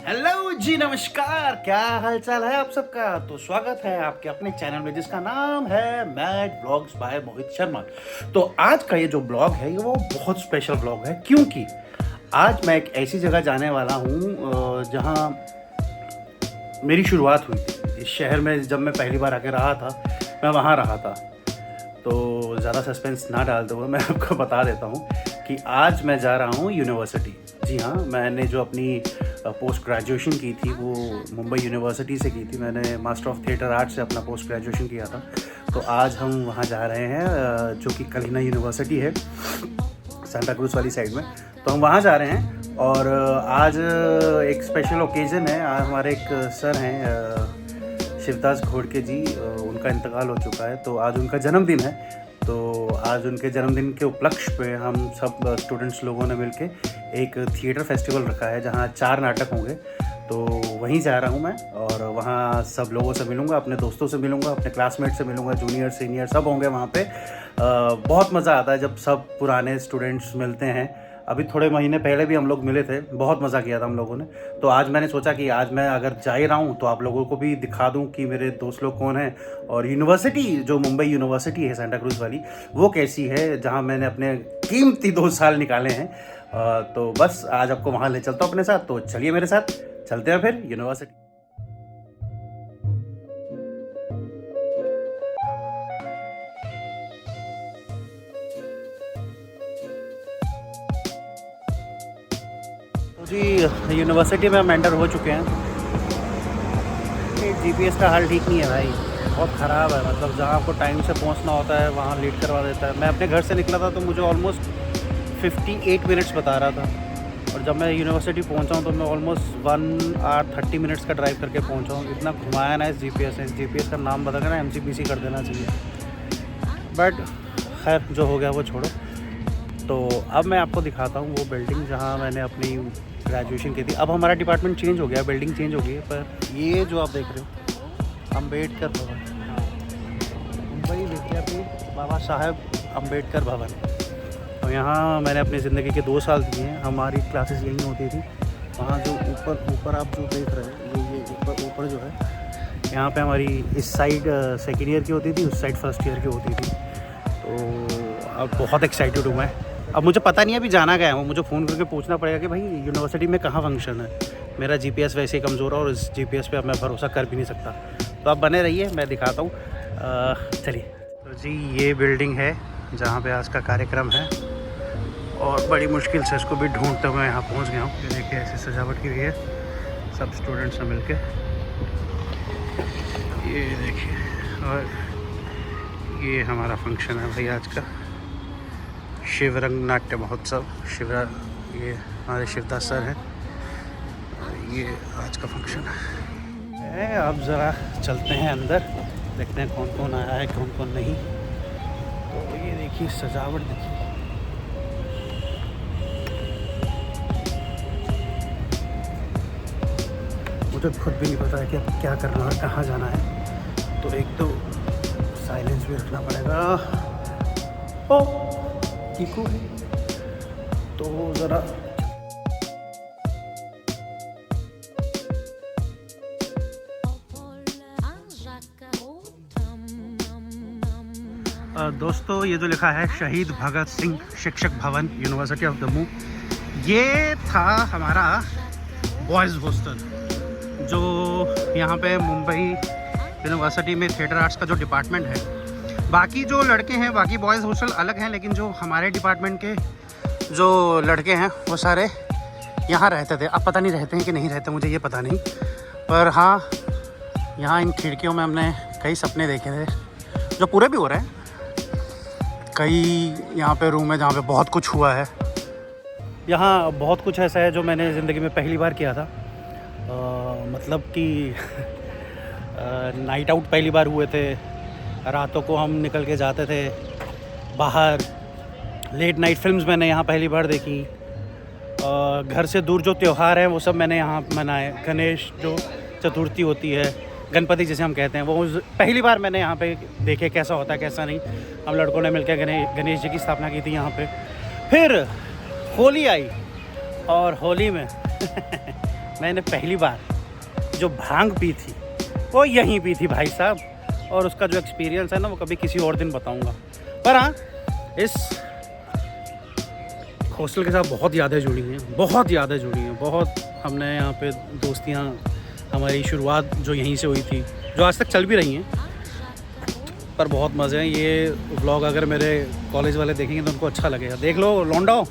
Hello जी, नमस्कार। क्या हाल चाल है आप सबका। तो स्वागत है आपके अपने चैनल में जिसका नाम है mad blogs bye Mohit Sharma. तो आज का ये जो ब्लॉग है वो बहुत स्पेशल ब्लॉग है, क्योंकि आज मैं एक ऐसी जगह जाने वाला हूँ जहाँ मेरी शुरुआत हुई थी। इस शहर में जब मैं पहली बार आके रहा था, मैं वहाँ रहा था। तो ज़्यादा सस्पेंस ना डालते हुए मैं आपको बता देता हूँ कि आज मैं जा रहा हूँ यूनिवर्सिटी। जी हाँ, मैंने जो अपनी पोस्ट ग्रेजुएशन की थी वो मुंबई यूनिवर्सिटी से की थी। मैंने मास्टर ऑफ थिएटर आर्ट से अपना पोस्ट ग्रेजुएशन किया था। तो आज हम वहाँ जा रहे हैं, जो कि कलिना यूनिवर्सिटी है सांता क्रूज वाली साइड में। तो हम वहाँ जा रहे हैं और आज एक स्पेशल ओकेज़न है। आज हमारे एक सर हैं शिवदास घोड़के जी, उनका इंतकाल हो चुका है। तो आज उनका जन्मदिन है। तो आज उनके जन्मदिन के उपलक्ष्य पे हम सब स्टूडेंट्स लोगों ने मिलके एक थिएटर फेस्टिवल रखा है जहाँ 4 नाटक होंगे। तो वहीं जा रहा हूँ मैं और वहाँ सब लोगों से मिलूँगा, अपने दोस्तों से मिलूँगा, अपने क्लासमेट से मिलूँगा, जूनियर सीनियर सब होंगे वहाँ पे। बहुत मज़ा आता है जब सब पुराने स्टूडेंट्स मिलते हैं। अभी थोड़े महीने पहले भी हम लोग मिले थे, बहुत मज़ा किया था हम लोगों ने। तो आज मैंने सोचा कि आज मैं अगर जा ही रहा हूँ तो आप लोगों को भी दिखा दूँ कि मेरे दोस्त लोग कौन हैं और यूनिवर्सिटी जो मुंबई यूनिवर्सिटी है सांता क्रूज वाली, वो कैसी है, जहाँ मैंने अपने कीमती 2 साल निकाले हैं। तो बस आज आपको वहाँ ले चलता हूँ अपने साथ। तो चलिए मेरे साथ चलते हैं फिर यूनिवर्सिटी। तो जी यूनिवर्सिटी में हम एंटर हो चुके हैं। ये जीपीएस का हाल ठीक नहीं है भाई, बहुत ख़राब है। मतलब जहाँ आपको टाइम से पहुँचना होता है वहाँ लेट करवा देता है। मैं अपने घर से निकला था तो मुझे ऑलमोस्ट 58 मिनट्स बता रहा था, और जब मैं यूनिवर्सिटी पहुँचा हूँ तो मैं ऑलमोस्ट 1 आवर 30 मिनट्स का ड्राइव करके पहुँचा हूँ। इतना घुमाया ना इस जीपीएस ने। इस जीपीएस का नाम बदल कर ना एमसीपीसी कर देना चाहिए। बट खैर, जो हो गया वो छोड़ो। तो अब मैं आपको दिखाता हूँ वो बिल्डिंग जहाँ मैंने अपनी ग्रेजुएशन की थी। अब हमारा डिपार्टमेंट चेंज हो गया, बिल्डिंग चेंज हो गई है। पर ये जो आप देख रहे हो अम्बेडकर भवन, मुंबई विद्यापीठ बाबा साहेब अम्बेडकर भवन। तो यहाँ मैंने अपनी ज़िंदगी के 2 साल दिए हैं। हमारी क्लासेस यहीं होती थी। वहाँ जो ऊपर आप जो देख रहे हैं, ये ऊपर जो है, यहाँ पे हमारी इस साइड सेकेंड ईयर की होती थी, उस साइड फर्स्ट ईयर की होती थी। तो अब बहुत एक्साइटेड हूँ मैं। अब मुझे पता नहीं है अभी जाना गया हूँ, मुझे फ़ोन करके पूछना पड़ेगा कि भाई यूनिवर्सिटी में कहाँ फंक्शन है। मेरा जीपीएस वैसे ही कमज़ोर है और इस जीपीएस पे अब मैं भरोसा कर भी नहीं सकता। तो आप बने रहिए, मैं दिखाता हूँ। चलिए। तो जी ये बिल्डिंग है जहाँ पे आज का कार्यक्रम है, और बड़ी मुश्किल से इसको भी ढूंढते हुए यहाँ पहुँच गया हूँ। ये देखिए ऐसी सजावट की हुई है सब स्टूडेंट्स से मिल के। ये देखिए, और ये हमारा फंक्शन है भाई आज का, शिवरंग नाट्य महोत्सव। ये हमारे शिवदास सर हैं। ये आज का फंक्शन है। अब ज़रा चलते हैं अंदर, देखते हैं कौन कौन आया है कौन कौन नहीं। तो ये देखिए सजावट देखिए। मुझे खुद भी नहीं पता है कि अब क्या करना है, कहाँ जाना है। तो एक तो साइलेंस भी रखना पड़ेगा। ओ चीकू है तो ज़रा दोस्तों, ये जो लिखा है शहीद भगत सिंह शिक्षक भवन यूनिवर्सिटी ऑफ जम्मू, ये था हमारा बॉयज़ हॉस्टल जो यहाँ पे मुंबई यूनिवर्सिटी में थिएटर आर्ट्स का जो डिपार्टमेंट है। बाकी जो लड़के हैं, बाकी बॉयज़ हॉस्टल अलग हैं, लेकिन जो हमारे डिपार्टमेंट के जो लड़के हैं वो सारे यहाँ रहते थे। अब पता नहीं रहते हैं कि नहीं रहते, मुझे ये पता नहीं। पर हाँ, यहाँ इन खिड़कियों में हमने कई सपने देखे थे जो पूरे भी हो रहे हैं। कई यहाँ पे रूम है जहाँ पे बहुत कुछ हुआ है। यहाँ बहुत कुछ ऐसा है जो मैंने ज़िंदगी में पहली बार किया था। मतलब कि नाइट आउट पहली बार हुए थे। रातों को हम निकल के जाते थे बाहर। लेट नाइट फिल्म्स मैंने यहाँ पहली बार देखी। घर से दूर जो त्यौहार हैं वो सब मैंने यहाँ मनाए। गणेश जो चतुर्थी होती है, गणपति जिसे हम कहते हैं, वो पहली बार मैंने यहाँ पे देखे कैसा होता है कैसा नहीं। हम लड़कों ने मिलकर गणेश जी की स्थापना की थी यहाँ पे। फिर होली आई और होली में मैंने पहली बार जो भांग पी थी वो यहीं पी थी भाई साहब, और उसका जो एक्सपीरियंस है ना वो कभी किसी और दिन बताऊंगा। पर हाँ, इस हॉस्टल के साथ बहुत यादें जुड़ी हैं, बहुत हमने यहाँ पे दोस्तियाँ, हमारी शुरुआत जो यहीं से हुई थी, जो आज तक चल भी रही हैं, पर बहुत मज़े हैं। ये व्लॉग अगर मेरे कॉलेज वाले देखेंगे तो उनको अच्छा लगेगा। देख लो लौंडो,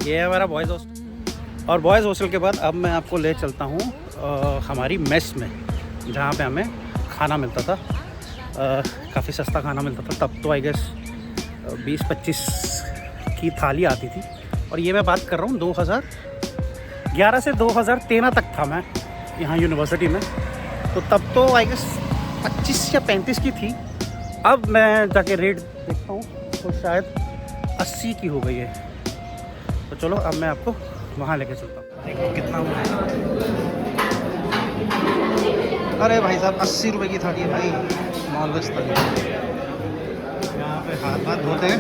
ये है हमारा बॉयज़ हॉस्टल। और बॉयज़ हॉस्टल के बाद अब मैं आपको ले चलता हूँ हमारी मेस में, जहाँ पे हमें खाना मिलता था। काफ़ी सस्ता खाना मिलता था तब तो, आई गेस 20-25 की थाली आती थी। और ये मैं बात कर रहा हूँ 2011 से 2013 तक था मैं यहाँ यूनिवर्सिटी में, तो तब तो आई गेस 25 या 35 की थी। अब मैं जाके रेट देखता हूँ तो शायद 80 की हो गई है। तो चलो अब मैं आपको वहाँ लेके चलता हूँ। देखो कितना हुआ है। अरे भाई साहब 80 रुपये की थाली है भाई, नॉनवेज थाली। यहाँ पे हाथ धोते हैं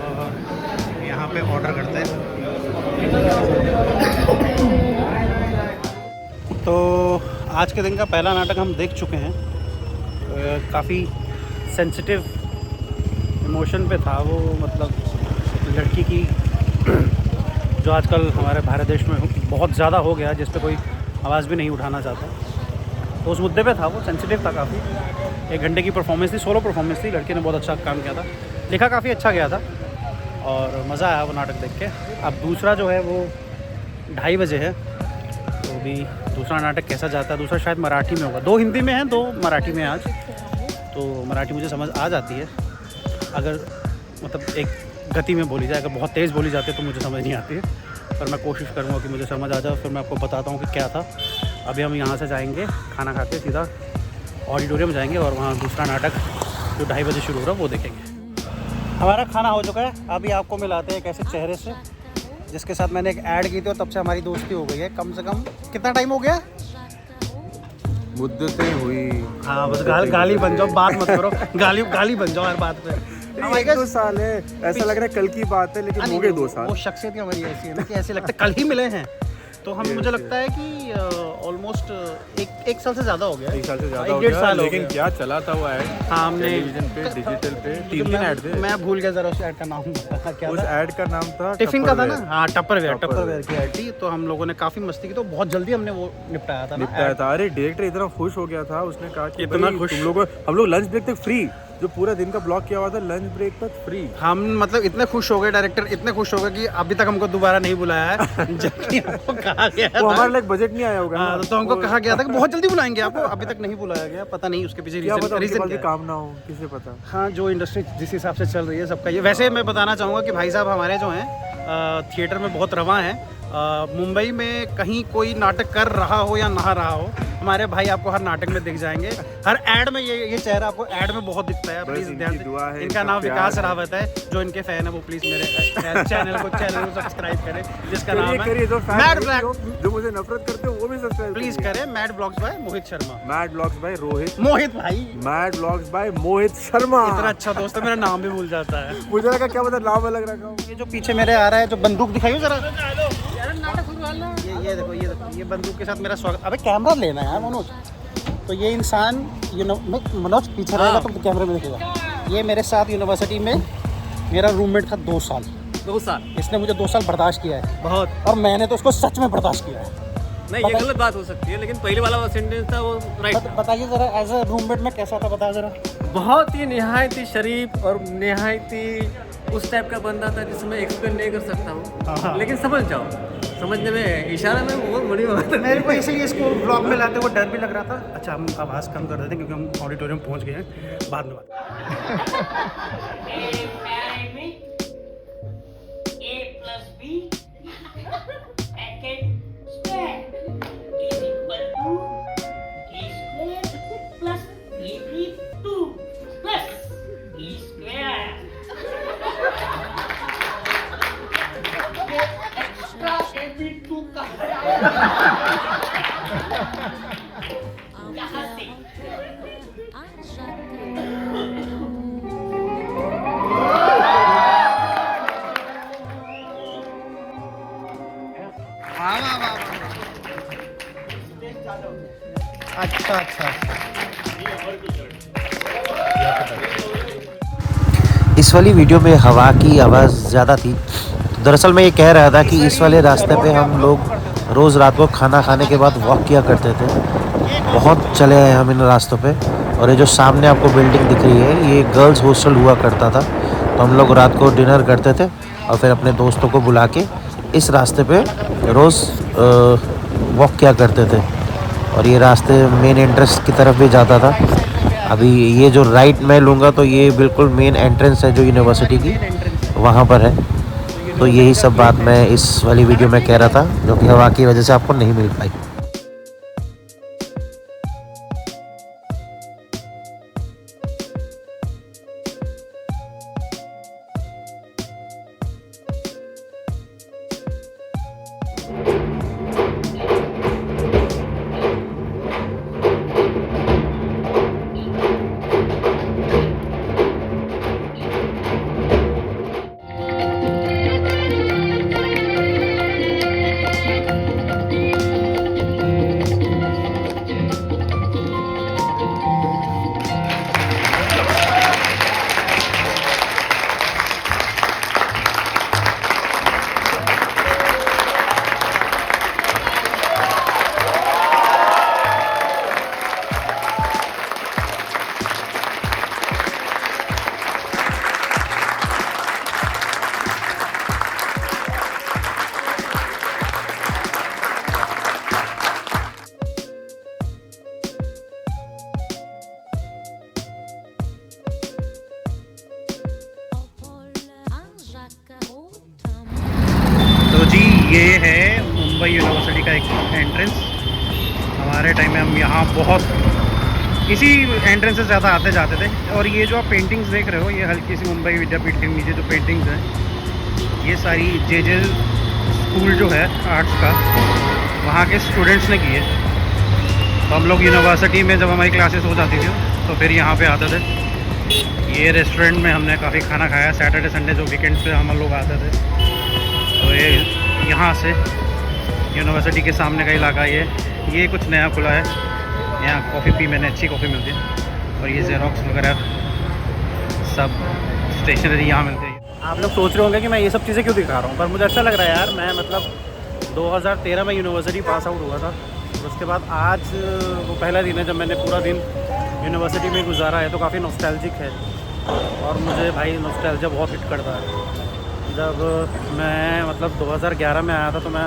और यहाँ पे ऑर्डर करते हैं। तो आज के दिन का पहला नाटक हम देख चुके हैं। काफ़ी सेंसिटिव इमोशन पे था वो, मतलब लड़की की जो आजकल हमारे भारत देश में बहुत ज़्यादा हो गया, जिस पे कोई आवाज़ भी नहीं उठाना चाहता, तो उस मुद्दे पे था वो, सेंसिटिव था काफ़ी। 1 घंटे की परफॉर्मेंस थी, सोलो परफॉर्मेंस थी, लड़की ने बहुत अच्छा काम किया था, लिखा काफ़ी अच्छा गया था और मज़ा आया वो नाटक देख के। अब दूसरा जो है वो 2:30 बजे है, तो भी दूसरा नाटक कैसा जाता है। दूसरा शायद मराठी में होगा, 2 हिंदी में है, 2 मराठी में आज। तो मराठी मुझे समझ आ जाती है, अगर मतलब एक गति में बोली जाए, अगर बहुत तेज़ बोली जाती है तो मुझे समझ नहीं आती है, पर मैं कोशिश करूँगा कि मुझे समझ आ जाए, फिर मैं आपको बताता हूँ कि क्या था। अभी हम यहाँ से जाएंगे खाना खा के सीधा ऑडिटोरियम जाएंगे और वहाँ दूसरा नाटक जो 2:30 बजे शुरू हो रहा है वो देखेंगे। हमारा खाना हो चुका है, अभी आपको मिलाते हैं एक ऐसे चेहरे से जिसके साथ मैंने एक ऐड की थी और तब से हमारी दोस्ती हो गई है। कम से कम कितना टाइम हो गया? मुद्दतें हुई। हाँ बस गाली बन जाओ, बात मत करो, गाली बन जाओ हर बात पे। 1-2 साल है, ऐसा लग रहा है कल की बात है, लेकिन हो गए 2 साल। वो शख्सियत ही हमारी ऐसी है ना कि ऐसे लगता है कल ही मिले हैं। तो हम मुझे लगता है कि ऑलमोस्ट एक साल से ज़्यादा हो गया। 1 साल से ज़्यादा हो गया, लेकिन क्या चला था वो ऐड। हाँ, हमने टेलीविजन पे, डिजिटल पे 3 ऐड थे। मैं भूल गया जरा उस ऐड का नाम क्या उस था। ऐड का नाम था टिफिन का था ना। हाँ, टप्परवेयर की ऐड थी। तो हम लोगों ने काफ़ी मस्ती की, तो बहुत जल्दी हमने वो निपटाया था। अरे डायरेक्टर इतना खुश हो गया था, उसने कहा कि इतना खुश, हम लोग लंच ब्रेक तक फ्री, जो पूरा दिन का ब्लॉक किया हुआ था लंच ब्रेक तक फ्री। हम मतलब इतने खुश हो गए, डायरेक्टर इतने खुश हो गए कि अभी तक हमको दोबारा नहीं बुलाया है। जबकि हमको कहा गया था, वो हमारे लिए बजट नहीं आया होगा। हाँ, तो हमको कहा गया था कि बहुत जल्दी बुलाएंगे आपको, अभी तक नहीं बुलाया गया। पता नहीं उसके पीछे रीजन क्या काम ना हो, किसे पता। हाँ, जो इंडस्ट्री जिस हिसाब से चल रही है सबका ये। वैसे मैं बताना चाहूँगा कि भाई साहब हमारे जो हैं थिएटर में बहुत रवां हैं। मुंबई में कहीं कोई नाटक कर रहा हो या ना रहा हो, हमारे भाई आपको हर नाटक में दिख जाएंगे। हर ऐड में ये चेहरा आपको ऐड में बहुत दिखता है। प्लीज ध्यान दें। इनका नाम विकास रावत है। जो इनके फैन है वो प्लीज मेरे चैनल को सब्सक्राइब करें, जिसका नाम है मैड ब्लॉग। जो मुझे नफरत करते हैं वो भी सब्सक्राइब प्लीज करें। Mad blogs bye Mohit Sharma. Mad blogs bye मोहित भाई। Mad blogs bye Mohit Sharma. इतना अच्छा दोस्त है, मेरा नाम भी भूल जाता है। मुझे लगा क्या पता नाम अलग रखा हूँ। ये जो पीछे मेरे आ रहा है, जो बंदूक दिखाइयो जरा। ये देखो ये बंदूक के साथ मेरा स्वागत। अबे कैमरा लेना यार मनोज। तो ये इंसान मनोज पीछे रहेगा तो कैमरे में दिखेगा। ये मेरे साथ यूनिवर्सिटी में मेरा रूममेट था 2 साल। इसने मुझे 2 साल बर्दाश्त किया है बहुत, और मैंने तो उसको सच में बर्दाश्त किया है। नहीं, ये गलत बात हो सकती है, लेकिन पहले वाला सेंटेंस था वो राइट। बताइए जरा, एज अ रूममेट में कैसा था, बता जरा। बहुत ही निहायत ही शरीफ और निहायत ही उस टाइप का बंदा था जिसमें एक्सप्लेन नहीं कर सकता हूँ, लेकिन समझ जाओ, समझने में इशारा में बहुत बड़ी बात है। मेरे को इसलिए इसको ब्लॉग में लाते हुए डर भी लग रहा था। अच्छा, हम आवाज़ कम कर देते हैं क्योंकि हम ऑडिटोरियम पहुँच गए हैं। बाद में बात। वाह वाह वाह। अच्छा अच्छा। इस वाली वीडियो में हवा की आवाज़ ज़्यादा थी। दरअसल मैं ये कह रहा था कि इस वाले रास्ते पे हम लोग रोज़ रात को खाना खाने के बाद वॉक किया करते थे। बहुत चले हैं हम इन रास्तों पे। और ये जो सामने आपको बिल्डिंग दिख रही है, ये गर्ल्स हॉस्टल हुआ करता था। तो हम लोग रात को डिनर करते थे और फिर अपने दोस्तों को बुला के इस रास्ते पे रोज़ वॉक किया करते थे। और ये रास्ते मेन एंट्रेंस की तरफ भी जाता था। अभी ये जो राइट मैं लूँगा तो ये बिल्कुल मेन एंट्रेंस है जो यूनिवर्सिटी की, वहाँ पर है। तो यही सब बात मैं इस वाली वीडियो में कह रहा था, जो कि हवा की वजह से आपको नहीं मिल पाई। तो जी ये है मुंबई यूनिवर्सिटी का एक एंट्रेंस। हमारे टाइम में हम यहाँ बहुत इसी एंट्रेंस से ज़्यादा आते जाते थे। और ये जो आप पेंटिंग्स देख रहे हो, ये हल्की सी मुंबई विद्यापीठ के नीचे जो पेंटिंग्स हैं, ये सारी जे स्कूल जो है आर्ट्स का, वहाँ के स्टूडेंट्स ने किए। तो हम लोग यूनिवर्सिटी में जब हमारी क्लासेस हो जाती थी तो फिर यहाँ पे आते थे। ये रेस्टोरेंट में हमने काफ़ी खाना खाया। सैटरडे संडे जो वीकेंड पे हम लोग आते थे। तो ये यहाँ से यूनिवर्सिटी के सामने का इलाका ये कुछ नया खुला है। यहाँ कॉफ़ी पी मैंने, अच्छी कॉफ़ी मिलती है। और ये जेरोक्स वगैरह सब स्टेशनरी यहाँ मिलती है। आप लोग सोच रहे होंगे कि मैं ये सब चीज़ें क्यों दिखा रहा हूँ, पर मुझे अच्छा लग रहा है यार। मैं मतलब 2013 में यूनिवर्सिटी पास आउट हुआ था। उसके बाद आज वो पहला दिन है जब मैंने पूरा दिन यूनिवर्सिटी में गुजारा है। तो काफ़ी नॉस्टैल्जिक है और मुझे भाई नॉस्टैल्जिया बहुत हिट करता है। जब मैं मतलब 2011 में आया था तो मैं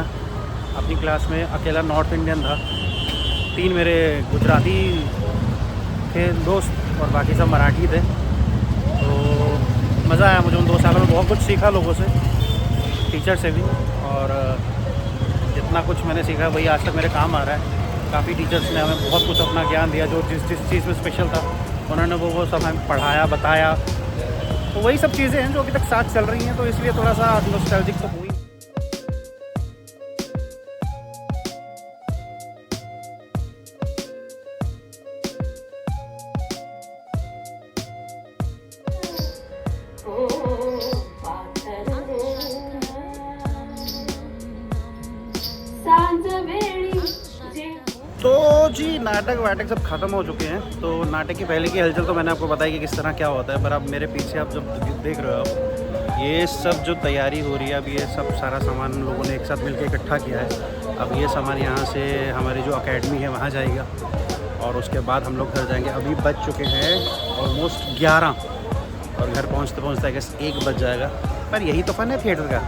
अपनी क्लास में अकेला नॉर्थ इंडियन था। 3 मेरे गुजराती थे दोस्त और बाकी सब मराठी थे। तो मज़ा आया मुझे उन 2 सालों में। बहुत कुछ सीखा लोगों से, टीचर से भी। और जितना कुछ मैंने सीखा वही आज तक मेरे काम आ रहा है। काफ़ी टीचर्स ने हमें बहुत कुछ अपना ज्ञान दिया। जो जिस चीज़ में स्पेशल था उन्होंने वो सब हमें पढ़ाया, बताया। तो वही सब चीज़ें हैं जो अभी तक साथ चल रही हैं। तो इसलिए थोड़ा सा नॉस्टैल्जिक तो हुई। तो जी नाटक वाटक सब ख़त्म हो चुके हैं। तो नाटक की पहले की हलचल तो मैंने आपको बताई कि किस तरह क्या होता है। पर अब मेरे पीछे आप जब देख रहे हो आप, ये सब जो तैयारी हो रही है, अब ये सब सारा सामान हम लोगों ने एक साथ मिलकर इकट्ठा किया है। अब ये सामान यहाँ से हमारी जो अकेडमी है वहाँ जाएगा और उसके बाद हम लोग घर जाएंगे। अभी बज चुके हैं ऑलमोस्ट 11 और घर पहुँचते पहुँचते आई गेस 1 बज जाएगा। पर यही तो फन है थिएटर का,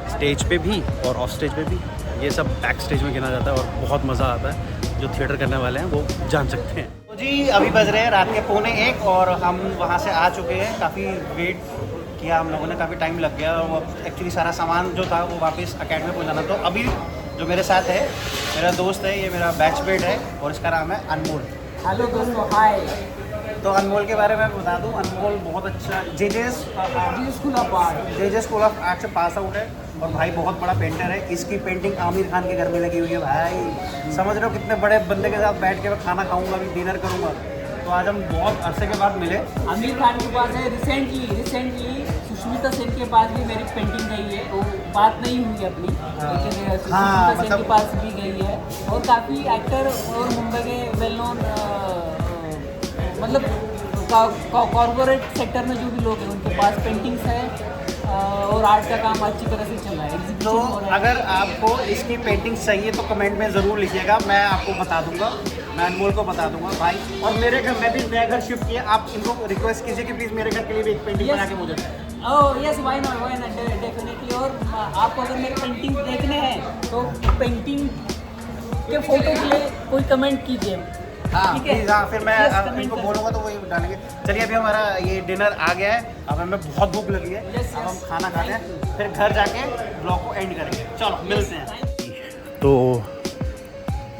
स्टेज पे भी और ऑफ स्टेज पे भी। ये सब बैक स्टेज में गिना जाता है और बहुत मज़ा आता है। जो थिएटर करने वाले हैं वो जान सकते हैं। तो जी अभी बज रहे हैं रात के 1:45 और हम वहाँ से आ चुके हैं। काफ़ी वेट किया हम लोगों ने, काफ़ी टाइम लग गया। और एक्चुअली सारा सामान जो था वो वापस अकेडमी पहुँचाना। तो अभी जो मेरे साथ है मेरा दोस्त है, ये मेरा बैचमेट है और इसका नाम है अनमोल। हेलो दोस्तों, हाय। तो अनमोल के बारे में बता दूं, अनमोल बहुत अच्छा जे स्कूल ऑफ आर्ट से पास आउट है और भाई बहुत बड़ा पेंटर है। इसकी पेंटिंग आमिर खान के घर में लगी हुई है भाई। समझ रहे हो कितने बड़े बंदे के साथ बैठ के मैं खाना खाऊंगा, अभी डिनर करूंगा। तो आज हम बहुत अरसे के बाद मिले। आमिर खान के पास है, रिसेंटली सुष्मिता सेन के पास भी मेरी पेंटिंग गई है, वो बात नहीं हुई अपनी, लेकिन सुष्मिता सेन के पास भी गई है। और काफ़ी एक्टर और मुंबई के वेल नोन मतलब कॉर्पोरेट सेक्टर में जो भी लोग हैं उनके पास पेंटिंग्स है और आर्ट का काम अच्छी तरह से चल रहा है। तो एग्जीबिशन हो रहा है। अगर आपको इसकी पेंटिंग्स चाहिए तो कमेंट में ज़रूर लिखिएगा, मैं आपको बता दूंगा, मैं अनमोल को बता दूंगा भाई। और मेरे घर में भी नया घर शिफ्ट किया, आप इनको रिक्वेस्ट कीजिए कि प्लीज़ मेरे घर के लिए भी एक पेंटिंग बना के मुझे दें। Oh yes, why not definitely. और आपको अगर मेरे पेंटिंग देखने हैं तो पेंटिंग के फोटो के लिए कोई कमेंट कीजिए। हाँ ठीक है? प्लीज़, हाँ फिर मैं Yes, comment इनको कर- बोलूँगा तो वही डालेंगे। चलिए अभी हमारा ये डिनर आ गया है, अब हमें बहुत भूख लगी है। Yes, अब हम yes. खाना खाते हैं, फिर घर जाके ब्लॉग को एंड करेंगे। चलो मिलते हैं। तो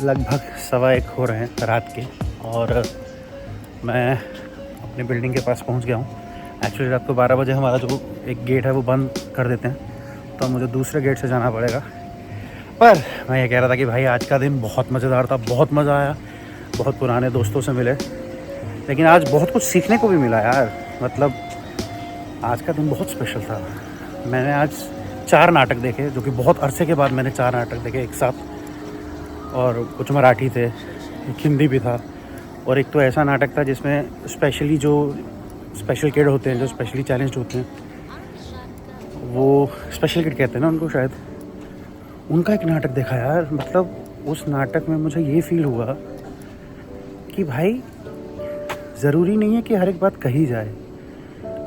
लगभग 1:15 हो रहे हैं रात के, और मैं अपनी बिल्डिंग के पास पहुंच गया हूं। एक्चुअली रात को 12 बजे हमारा जो एक गेट है वो बंद कर देते हैं, तो मुझे दूसरे गेट से जाना पड़ेगा। पर मैं ये कह रहा था कि भाई आज का दिन बहुत मज़ेदार था, बहुत मज़ा आया, बहुत पुराने दोस्तों से मिले, लेकिन आज बहुत कुछ सीखने को भी मिला यार। मतलब आज का दिन बहुत स्पेशल था। मैंने आज 4 नाटक देखे, जो कि बहुत अरसे के बाद मैंने 4 नाटक देखे एक साथ, और कुछ मराठी थे, एक हिंदी भी था, और एक तो ऐसा नाटक था जिसमें स्पेशली जो स्पेशल किड होते हैं, जो स्पेशली चैलेंज्ड होते हैं, वो स्पेशल किड कहते हैं ना उनको शायद, उनका एक नाटक देखा यार। मतलब उस नाटक में मुझे ये फील हुआ कि भाई ज़रूरी नहीं है कि हर एक बात कही जाए।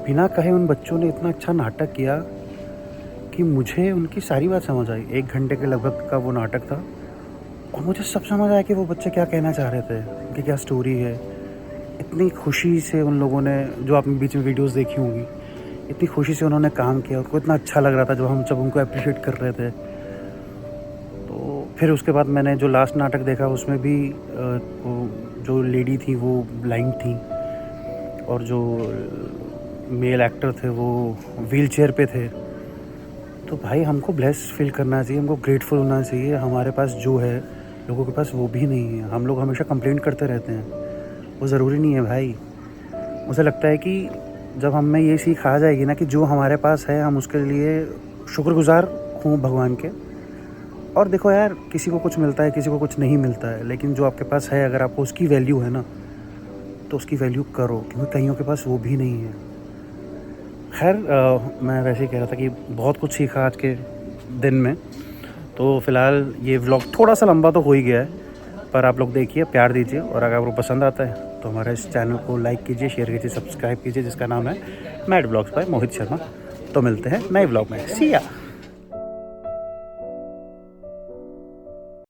बिना कहे उन बच्चों ने इतना अच्छा नाटक किया कि मुझे उनकी सारी बात समझ आई। 1 घंटे के लगभग का वो नाटक था, और मुझे सब समझ आया कि वो बच्चे क्या कहना चाह रहे थे, उनकी क्या स्टोरी है। इतनी खुशी से उन लोगों ने, जो आपने बीच में वीडियोस देखी होंगी, इतनी खुशी से उन्होंने काम किया, उनको इतना अच्छा लग रहा था जब उनको अप्रिशिएट कर रहे थे। तो फिर उसके बाद मैंने जो लास्ट नाटक देखा उसमें भी वो जो लेडी थी वो ब्लाइंड थी, और जो मेल एक्टर थे वो व्हीलचेयर पे थे। तो भाई हमको ब्लेस फील करना चाहिए, हमको ग्रेटफुल होना चाहिए। हमारे पास जो है लोगों के पास वो भी नहीं है। हम लोग हमेशा कंप्लेंट करते रहते हैं, वो ज़रूरी नहीं है भाई। मुझे लगता है कि जब हम में ये सीख आ जाएगी ना कि जो हमारे पास है हम उसके लिए शुक्रगुजार हों भगवान के। और देखो यार, किसी को कुछ मिलता है, किसी को कुछ नहीं मिलता है, लेकिन जो आपके पास है अगर आपको उसकी वैल्यू है ना, तो उसकी वैल्यू करो, क्योंकि कईयों के पास वो भी नहीं है। खैर मैं वैसे ही कह रहा था कि बहुत कुछ सीखा आज के दिन में। तो फ़िलहाल ये व्लॉग थोड़ा सा लंबा तो हो ही गया है, पर आप लोग देखिए, प्यार दीजिए, और अगर आपको पसंद आता है तो हमारे इस चैनल को लाइक कीजिए, शेयर कीजिए, सब्सक्राइब कीजिए, जिसका नाम है mad vlogs bye Mohit Sharma. तो मिलते हैं नए व्लॉग में। सी या।